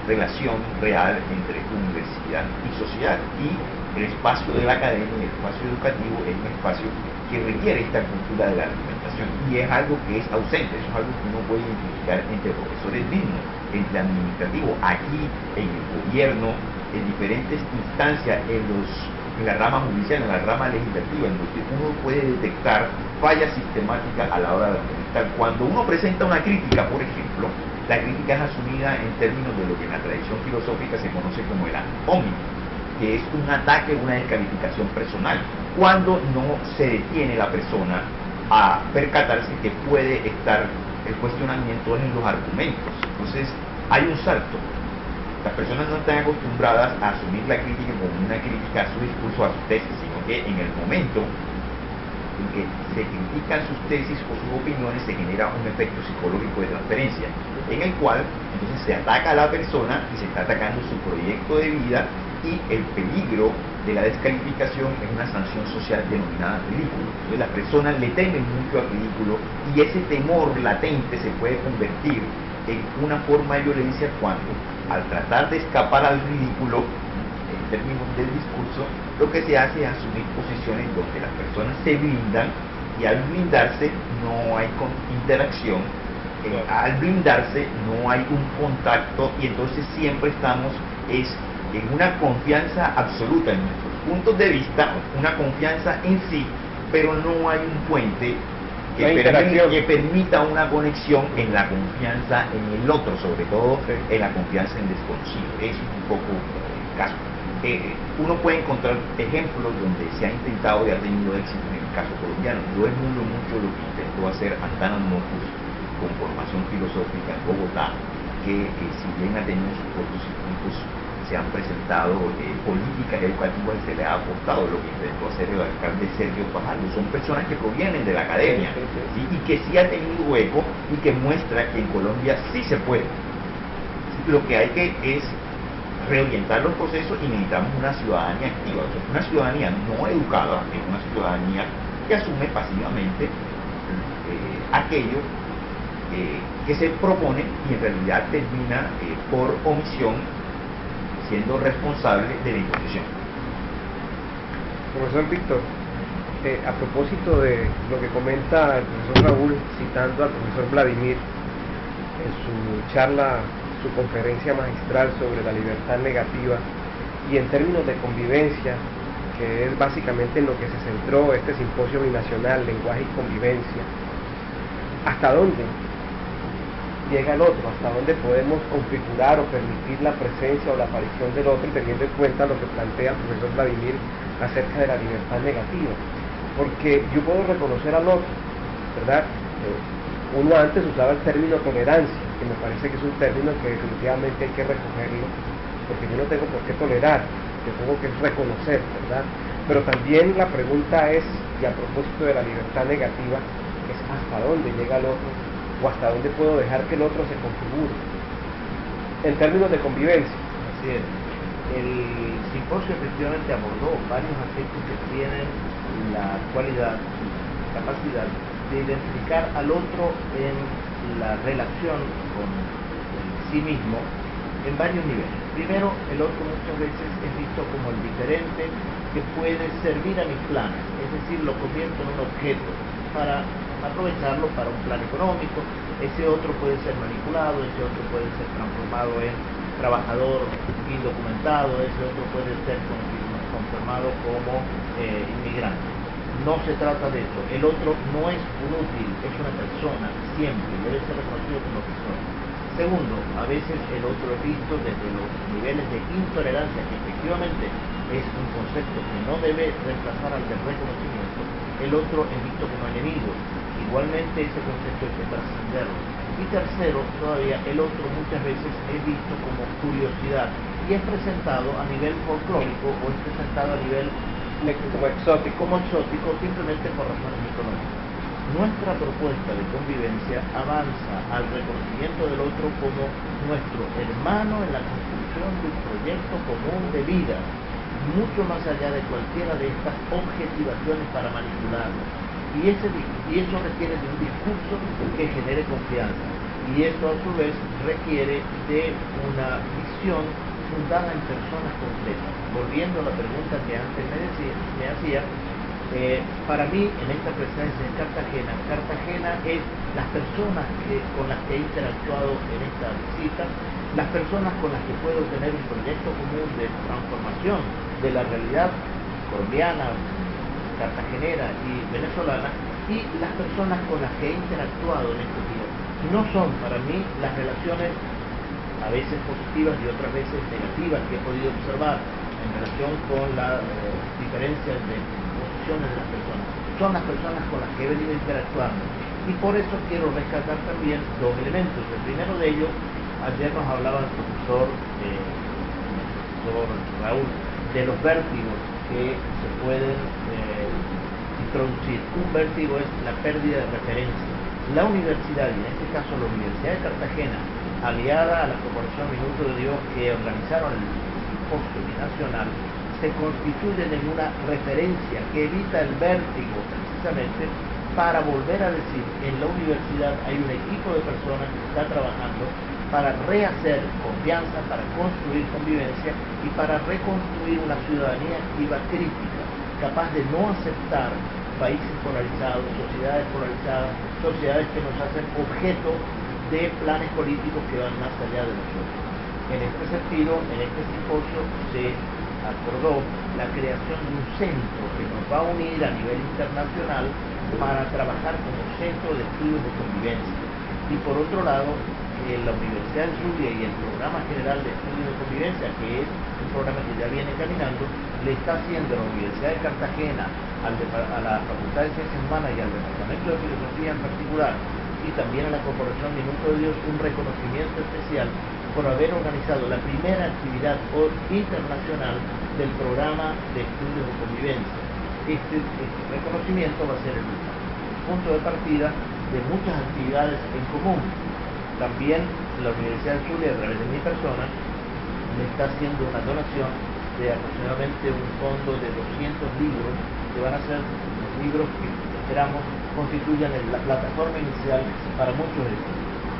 relación real entre universidad y sociedad. Y el espacio de la academia, el espacio educativo, es un espacio que requiere esta cultura de la argumentación, y es algo que es ausente. Eso es algo que uno puede identificar entre profesores mismos, entre administrativos, aquí en el gobierno, en diferentes instancias, en la rama judicial, en la rama legislativa, en donde uno puede detectar fallas sistemáticas a la hora de argumentar. Cuando uno presenta una crítica, por ejemplo, la crítica es asumida en términos de lo que en la tradición filosófica se conoce como el ad hominem, que es un ataque, una descalificación personal, cuando no se detiene la persona a percatarse que puede estar el cuestionamiento en los argumentos. Entonces hay un salto. Las personas no están acostumbradas a asumir la crítica como una crítica a su discurso, a su tesis, sino que en el momento en que se critican sus tesis o sus opiniones, se genera un efecto psicológico de transferencia, en el cual entonces se ataca a la persona y se está atacando su proyecto de vida, y el peligro de la descalificación es una sanción social denominada ridículo. Entonces las personas le temen mucho al ridículo, y ese temor latente se puede convertir en una forma de violencia cuando, al tratar de escapar al ridículo, términos del discurso, lo que se hace es asumir posiciones donde las personas se blindan y al blindarse no hay interacción, al blindarse no hay un contacto y entonces siempre estamos en una confianza absoluta en nuestros puntos de vista, una confianza en sí, pero no hay un puente que permita una conexión en la confianza en el otro, sobre todo en la confianza en desconocido. Eso es un poco el caso. Uno puede encontrar ejemplos donde se ha intentado y ha tenido éxito en el caso colombiano. Yo emulo mucho lo que intentó hacer Antanas Mocus con formación filosófica en Bogotá, que si bien ha tenido sus cortocircuitos, se han presentado políticas educativas y se le ha aportado lo que intentó hacer el alcalde Sergio Fajardo. Son personas que provienen de la academia y que sí ha tenido eco y que muestra que en Colombia sí se puede. Lo que hay que es reorientar los procesos y necesitamos una ciudadanía activa. O sea, una ciudadanía no educada es una ciudadanía que asume pasivamente aquello que se propone y en realidad termina por omisión siendo responsable de la imposición. Profesor Víctor, a propósito de lo que comenta el profesor Raúl, citando al profesor Vladimir en su charla, su conferencia magistral sobre la libertad negativa, y en términos de convivencia, que es básicamente en lo que se centró este simposio binacional, lenguaje y convivencia, ¿hasta dónde llega el otro? ¿Hasta dónde podemos configurar o permitir la presencia o la aparición del otro, teniendo en cuenta lo que plantea el profesor Vladimir acerca de la libertad negativa? Porque yo puedo reconocer al otro, ¿verdad? Uno antes usaba el término tolerancia, que me parece que es un término que definitivamente hay que recogerlo, porque yo no tengo por qué tolerar, yo tengo que reconocer, ¿verdad? Pero también la pregunta es, y a propósito de la libertad negativa, es hasta dónde llega el otro, o hasta dónde puedo dejar que el otro se configure en términos de convivencia. Así es. El simposio efectivamente abordó varios aspectos que tienen la cualidad, capacidad de identificar al otro en la relación con sí mismo en varios niveles. Primero, el otro muchas veces es visto como el diferente que puede servir a mis planes, es decir, lo convierto en un objeto para aprovecharlo para un plan económico. Ese otro puede ser manipulado, ese otro puede ser transformado en trabajador indocumentado, ese otro puede ser conformado como inmigrante. No se trata de eso. El otro no es un útil, es una persona, siempre debe ser reconocido como persona. Segundo, a veces el otro es visto desde los niveles de intolerancia, que efectivamente es un concepto que no debe reemplazar al del reconocimiento. El otro es visto como enemigo. Igualmente ese concepto hay que trascenderlo. Y tercero, todavía el otro muchas veces es visto como curiosidad y es presentado a nivel folclórico o es presentado a nivel como exótico simplemente por razones económicas. Nuestra propuesta de convivencia avanza al reconocimiento del otro como nuestro hermano en la construcción de un proyecto común de vida, mucho más allá de cualquiera de estas objetivaciones para manipularlo. Y eso requiere de un discurso que genere confianza. Y esto a su vez requiere de una visión fundada en personas concretas. Volviendo a la pregunta que antes me hacía, para mí en esta presencia en Cartagena es las personas con las que he interactuado en esta visita, las personas con las que puedo tener un proyecto común de transformación de la realidad colombiana, cartagenera y venezolana, y las personas con las que he interactuado en estos días. No son para mí las relaciones a veces positivas y otras veces negativas que he podido observar en relación con las diferencias de posiciones de las personas. Son las personas con las que he venido interactuando. Y por eso quiero rescatar también dos elementos. El primero de ellos, ayer nos hablaba el profesor Raúl, de los vértigos que se pueden introducir. Un vértigo es la pérdida de referencia. La universidad, y en este caso la Universidad de Cartagena, aliada a la Corporación Minuto de Dios que organizaron el simposio binacional, se constituyen en una referencia que evita el vértigo precisamente para volver a decir, en la universidad hay un equipo de personas que está trabajando para rehacer confianza, para construir convivencia y para reconstruir una ciudadanía activa crítica, capaz de no aceptar países polarizados, sociedades polarizadas, sociedades que nos hacen objeto de planes políticos que van más allá de nosotros. En este sentido, en este simposio se acordó la creación de un centro que nos va a unir a nivel internacional para trabajar como centro de estudios de convivencia. Y por otro lado, la Universidad del Zulia y el Programa General de Estudios de Convivencia, que es un programa que ya viene caminando, le está haciendo a la Universidad de Cartagena, a la Facultad de Ciencias Humanas y al Departamento de Filosofía en particular, y también a la Corporación Minuto de Dios, un reconocimiento especial por haber organizado la primera actividad internacional del programa de estudios de convivencia. Este reconocimiento va a ser el punto de partida de muchas actividades en común. También la Universidad del Zulia, a través de mi persona, me está haciendo una donación de aproximadamente un fondo de 200 libros, que van a ser los libros que esperamos constituyan la plataforma inicial para muchos de ellos.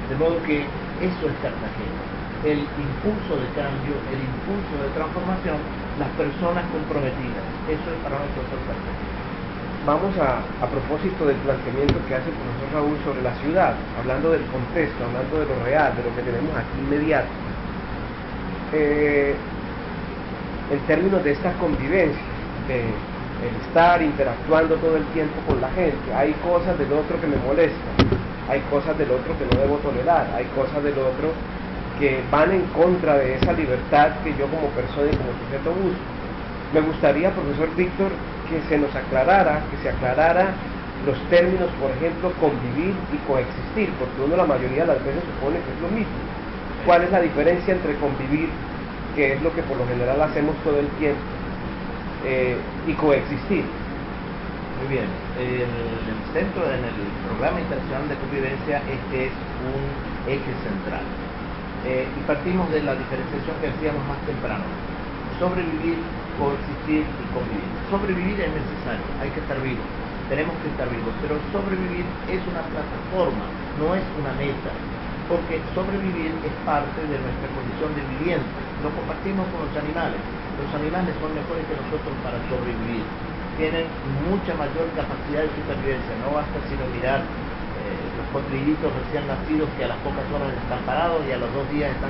De modo que eso es Cartagena. El impulso de cambio, el impulso de transformación, las personas comprometidas. Eso es para nosotros Cartagena. Vamos a propósito del planteamiento que hace el profesor Raúl sobre la ciudad, hablando del contexto, hablando de lo real, de lo que tenemos aquí inmediato. En términos de esta convivencia, de el estar interactuando todo el tiempo con la gente, hay cosas del otro que me molestan, hay cosas del otro que no debo tolerar, hay cosas del otro que van en contra de esa libertad que yo como persona y como sujeto busco. Me gustaría, profesor Víctor, que se nos aclarara, que se aclarara los términos, por ejemplo, convivir y coexistir, porque uno la mayoría de las veces supone que es lo mismo. ¿Cuál es la diferencia entre convivir, que es lo que por lo general hacemos todo el tiempo, y coexistir? Muy bien, en el Programa Internacional de Convivencia, este es un eje central. Y partimos de la diferenciación que hacíamos más temprano: sobrevivir, coexistir y convivir. Sobrevivir es necesario, hay que estar vivos, tenemos que estar vivos, pero sobrevivir es una plataforma, no es una meta, porque sobrevivir es parte de nuestra condición de viviente. Lo compartimos con los animales son mejores que nosotros para sobrevivir, tienen mucha mayor capacidad de supervivencia. No basta sino mirar los potrillitos recién nacidos, que a las pocas horas están parados y a los 2 días están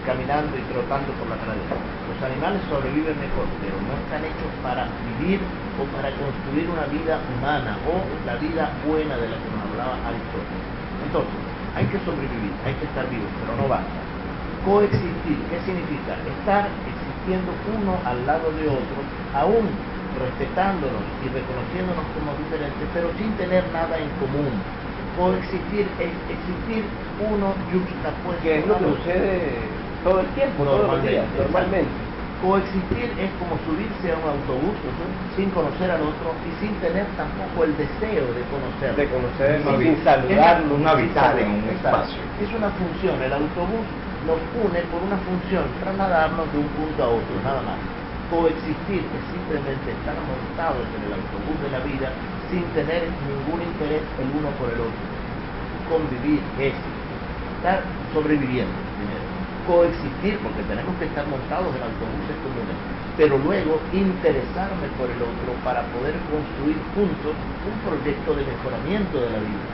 caminando y trotando por la pradera. Los animales sobreviven mejor, pero no están hechos para vivir o para construir una vida humana o la vida buena de la que nos hablaba Aristóteles. Entonces, hay que sobrevivir, hay que estar vivos, pero no basta. Coexistir, ¿qué significa? Estar existiendo uno al lado de otro, aún respetándonos y reconociéndonos como diferentes, pero sin tener nada en común. Coexistir es existir uno juxtapuesto. Que es lo que sucede todo el tiempo, todos los días, normalmente. Coexistir es como subirse a un autobús sin conocer al otro y sin tener tampoco el deseo de conocerlo. De conocerlo, sin saludarlo, un habitar en un espacio. Es una función, el autobús nos une por una función, trasladarnos de un punto a otro, nada más. Coexistir es simplemente estar montados en el autobús de la vida sin tener ningún interés el uno por el otro. Convivir es estar sobreviviendo primero. Coexistir, porque tenemos que estar montados en autobuses comunes, pero luego interesarme por el otro para poder construir juntos un proyecto de mejoramiento de la vida.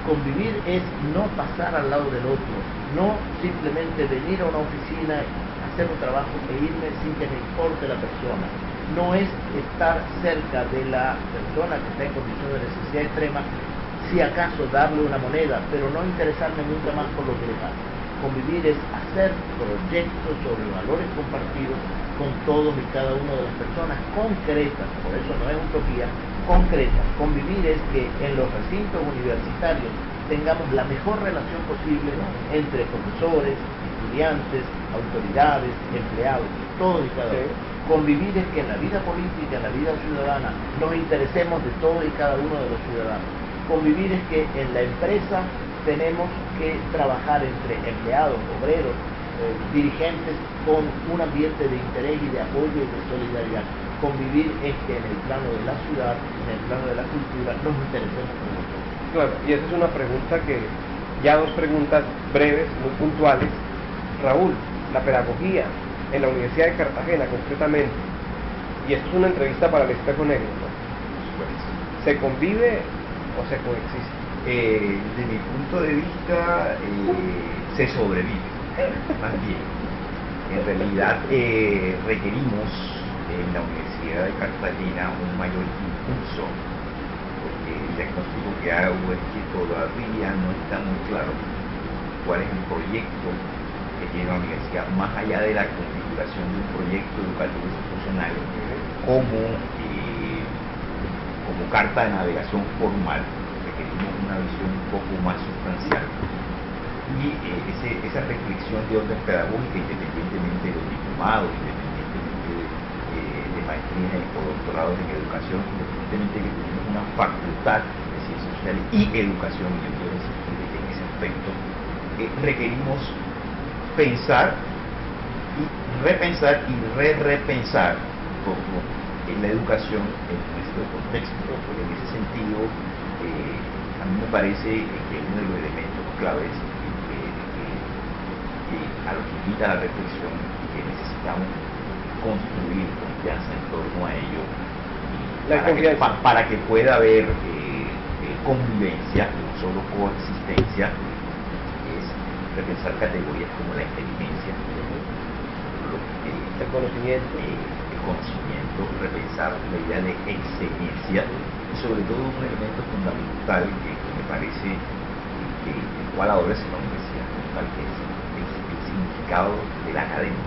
Convivir es no pasar al lado del otro, no simplemente venir a una oficina, hacer un trabajo e irme sin que me importe la persona. No es estar cerca de la persona que está en condición de necesidad extrema, si acaso darle una moneda, pero no interesarme nunca más por lo que le pasa. Convivir es hacer proyectos sobre valores compartidos con todos y cada una de las personas concretas, por eso no es utopía, concretas. Convivir es que en los recintos universitarios tengamos la mejor relación posible entre profesores, estudiantes, autoridades, empleados, todos y cada uno. Convivir es que en la vida política, en la vida ciudadana, nos interesemos de todos y cada uno de los ciudadanos. Convivir es que en la empresa tenemos que trabajar entre empleados, obreros, dirigentes, con un ambiente de interés y de apoyo y de solidaridad. Convivir es que en el plano de la ciudad, en el plano de la cultura, nos interesemos con nosotros. Claro, y esa es una pregunta que ya dos preguntas breves, muy puntuales. Raúl, la pedagogía en la Universidad de Cartagena concretamente, y esto es una entrevista para el Espejo Negro, ¿no? ¿Se convive o se coexiste? Desde mi punto de vista, se sobrevive, más bien. En realidad, requerimos en la Universidad de Cartagena un mayor impulso, porque el diagnóstico que hago es que todavía no está muy claro cuál es el proyecto que tiene la universidad, más allá de la configuración de un proyecto educativo institucional como carta de navegación formal. Requerimos una visión un poco más sustancial y esa reflexión de orden pedagógica, independientemente de los diplomados, independientemente de maestrías o doctorados en educación, independientemente de que tenemos una facultad de ciencias sociales y educación, y yo quiero insistir en ese aspecto, requerimos pensar y repensar y repensar todo en la educación en nuestro contexto. En ese sentido, a mí me parece que uno de los elementos claves a lo que invita a la reflexión, que necesitamos construir confianza en torno a ello, para que pueda haber convivencia, no solo coexistencia, es repensar categorías como la inteligencia, el conocimiento, repensar la idea de excelencia y sobre todo un elemento fundamental que me parece que el cual ahora es la universidad, tal que es el significado de la academia,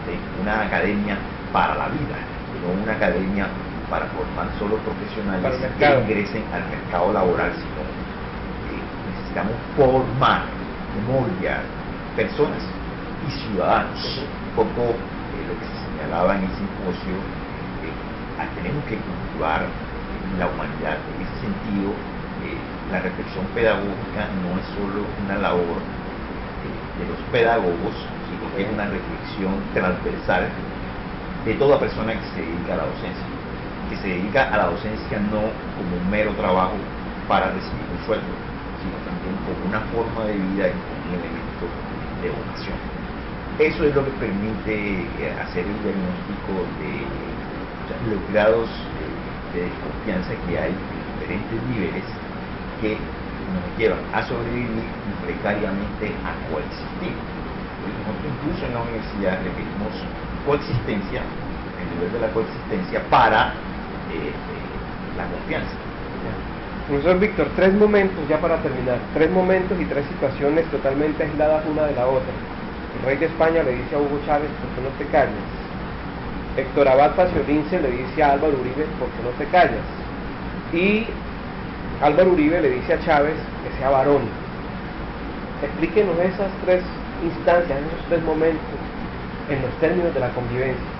de una academia para la vida, no una academia para formar solo profesionales que ingresen al mercado laboral, sino que necesitamos formar, moldear personas y ciudadanos. Un poco lo que se señalaba en el simposio, tenemos que cultivar la humanidad. En ese sentido, la reflexión pedagógica no es solo una labor de los pedagogos, sino que es una reflexión transversal de toda persona que se dedica a la docencia, que se dedica a la docencia no como un mero trabajo para recibir un sueldo, sino también como una forma de vida y como un elemento de vocación. Eso es lo que permite hacer el diagnóstico de los grados de desconfianza que hay en diferentes niveles que nos llevan a sobrevivir y precariamente a coexistir. Nosotros incluso en la universidad requerimos coexistencia, el nivel de la coexistencia para la confianza. Profesor Víctor, tres momentos ya para terminar, tres momentos y tres situaciones totalmente aisladas una de la otra. El rey de España le dice a Hugo Chávez, ¿por qué no te callas? Héctor Abad Faciolince le dice a Álvaro Uribe, ¿por qué no te callas? Y Álvaro Uribe le dice a Chávez que sea varón. Explíquenos esas tres instancias, esos tres momentos, en los términos de la convivencia.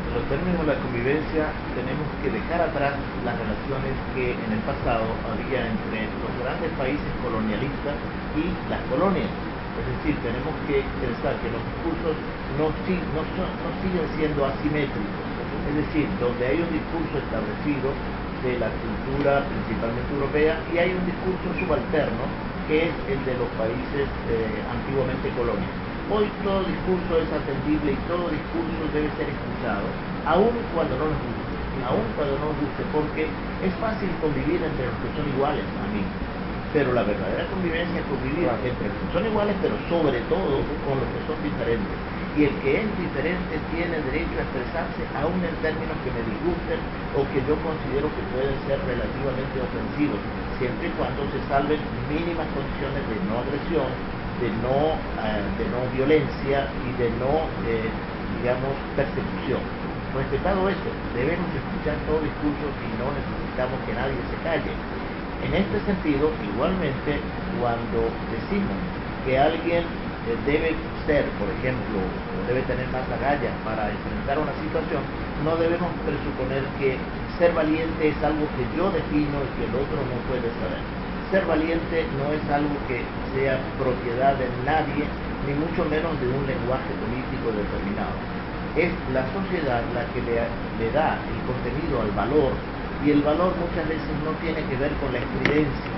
En los términos de la convivencia tenemos que dejar atrás las relaciones que en el pasado había entre los grandes países colonialistas y las colonias. Es decir, tenemos que pensar que los discursos no siguen siendo asimétricos. Es decir, donde hay un discurso establecido de la cultura principalmente europea y hay un discurso subalterno que es el de los países antiguamente colonias. Hoy todo discurso es atendible y todo discurso debe ser escuchado, aun cuando no nos guste, porque es fácil convivir entre los que son iguales a mí. Pero la verdadera convivencia es convivir entre los que son iguales, pero sobre todo con los que son diferentes. Y el que es diferente tiene derecho a expresarse aún en términos que me disgusten o que yo considero que pueden ser relativamente ofensivos, siempre y cuando se salven mínimas condiciones de no agresión, de no violencia y de no, persecución. Respetado eso, debemos escuchar todo discurso y no necesitamos que nadie se calle. En este sentido, igualmente, cuando decimos que alguien debe ser, por ejemplo, debe tener más agallas para enfrentar una situación, no debemos presuponer que ser valiente es algo que yo defino y que el otro no puede saber. Ser valiente no es algo que sea propiedad de nadie, ni mucho menos de un lenguaje político determinado. Es la sociedad la que le da el contenido al valor, y el valor muchas veces no tiene que ver con la estridencia.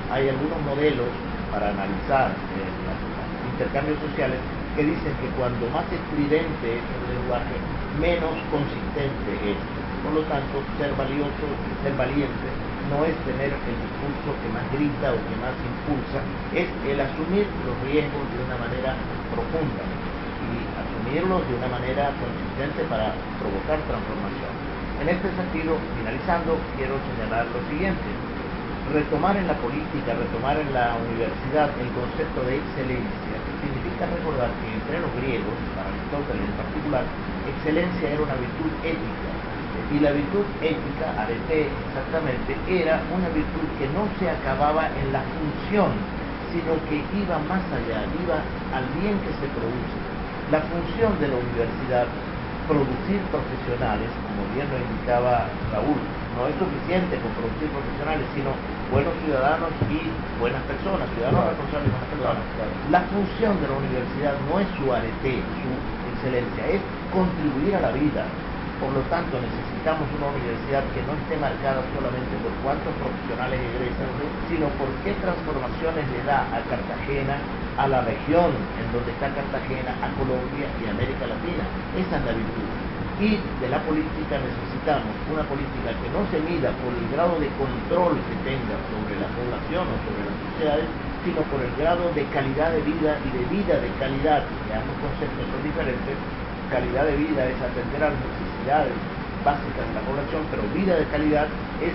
Hay algunos modelos para analizar los intercambios sociales, que dicen que cuando más estridente es el lenguaje, menos consistente es. Por lo tanto, ser valioso y ser valiente no es tener el discurso que más grita o que más impulsa, es el asumir los riesgos de una manera profunda y asumirlos de una manera consistente para provocar transformación. En este sentido, finalizando, quiero señalar lo siguiente: retomar en la política, retomar en la universidad el concepto de excelencia significa recordar que entre los griegos, para Aristóteles en particular, excelencia era una virtud ética, y la virtud ética, arete exactamente, era una virtud que no se acababa en la función, sino que iba más allá, iba al bien que se produce. La función de la universidad, producir profesionales, como bien lo indicaba Raúl, no es suficiente con producir profesionales, sino buenos ciudadanos y buenas personas, ciudadanos responsables y buenas personas. La función de la universidad no es su arete, su excelencia, es contribuir a la vida. Por lo tanto, necesitamos una universidad que no esté marcada solamente por cuántos profesionales egresan, sino por qué transformaciones le da a Cartagena, a la región en donde está Cartagena, a Colombia y a América Latina. Esa es la virtud. Y de la política necesitamos una política que no se mida por el grado de control que tenga sobre la población o sobre las sociedades, sino por el grado de calidad de vida y de vida de calidad, que ambos conceptos son diferentes. Calidad de vida es atender a las necesidades básicas de la población, pero vida de calidad es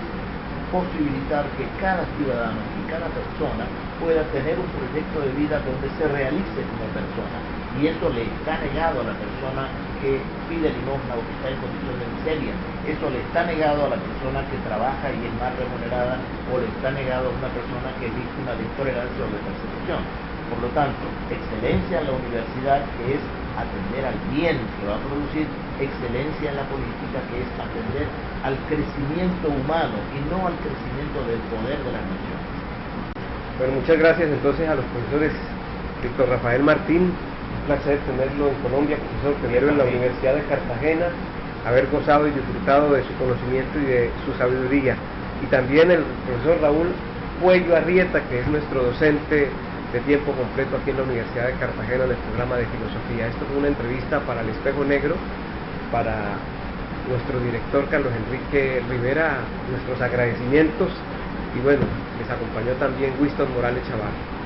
posibilitar que cada ciudadano y cada persona pueda tener un proyecto de vida donde se realice como persona, y eso le está negado a la persona que pide limosna o que está en condición de miseria. Eso le está negado a la persona que trabaja y es mal remunerada, o le está negado a una persona que es víctima de intolerancia o de persecución. Por lo tanto, excelencia en la universidad, que es atender al bien que va a producir; excelencia en la política, que es atender al crecimiento humano y no al crecimiento del poder de las naciones. Bueno, muchas gracias entonces a los profesores Víctor Rafael Martín. Un placer tenerlo en Colombia, profesor, primero en la Universidad de Cartagena, haber gozado y disfrutado de su conocimiento y de su sabiduría. Y también el profesor Raúl Puello Arrieta, que es nuestro docente de tiempo completo aquí en la Universidad de Cartagena en el programa de filosofía. Esto fue una entrevista para El Espejo Negro, para nuestro director Carlos Enrique Rivera, nuestros agradecimientos, y bueno, les acompañó también Winston Morales Chavarro.